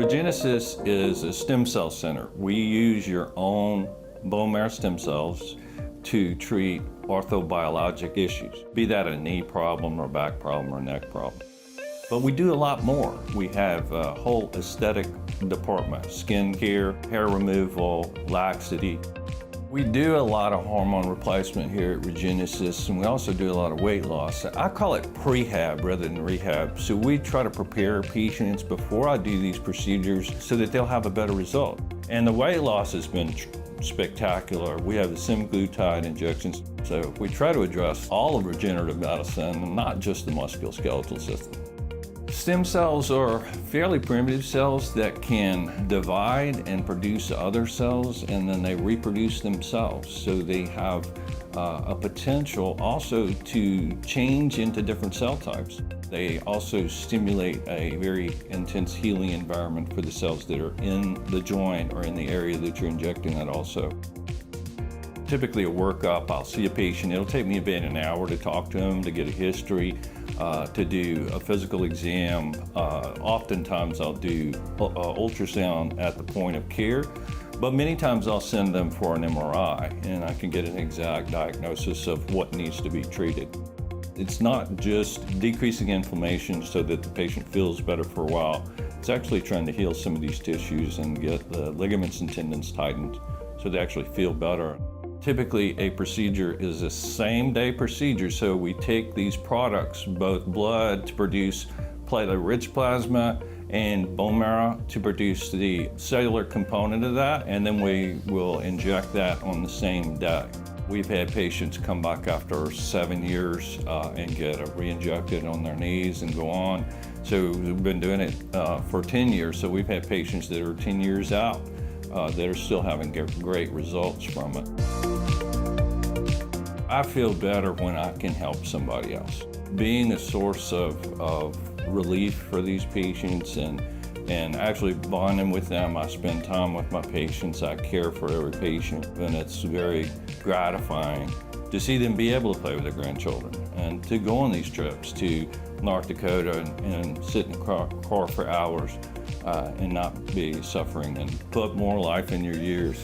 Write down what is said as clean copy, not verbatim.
Regenesis is a stem cell center. We use your own bone marrow stem cells to treat orthobiologic issues, be that a knee problem or back problem or neck problem. But we do a lot more. We have a whole aesthetic department, skin care, hair removal, laxity. We do a lot of hormone replacement here at Regenesis, and we also do a lot of weight loss. I call it prehab rather than rehab. So we try to prepare patients before I do these procedures so that they'll have a better result. And the weight loss has been spectacular. We have the semaglutide injections. So we try to address all of regenerative medicine, not just the musculoskeletal system. Stem cells are fairly primitive cells that can divide and produce other cells, and then they reproduce themselves. So they have a potential also to change into different cell types. They also stimulate a very intense healing environment for the cells that are in the joint or in the area that you're injecting it also. Typically a workup, I'll see a patient, it'll take me about an hour to talk to them, to get a history, to do a physical exam. Oftentimes I'll do ultrasound at the point of care, but many times I'll send them for an MRI and I can get an exact diagnosis of what needs to be treated. It's not just decreasing inflammation so that the patient feels better for a while. It's actually trying to heal some of these tissues and get the ligaments and tendons tightened so they actually feel better. Typically, a procedure is a same-day procedure, so we take these products, both blood to produce platelet-rich plasma and bone marrow to produce the cellular component of that, and then we will inject that on the same day. We've had patients come back after 7 years and get re-injected on their knees and go on. So we've been doing it for 10 years, so we've had patients that are 10 years out that are still having great results from it. I feel better when I can help somebody else. Being a source of relief for these patients and actually bonding with them. I spend time with my patients. I care for every patient, and it's very gratifying to see them be able to play with their grandchildren and to go on these trips to North Dakota and sit in a car for hours and not be suffering and put more life in your years.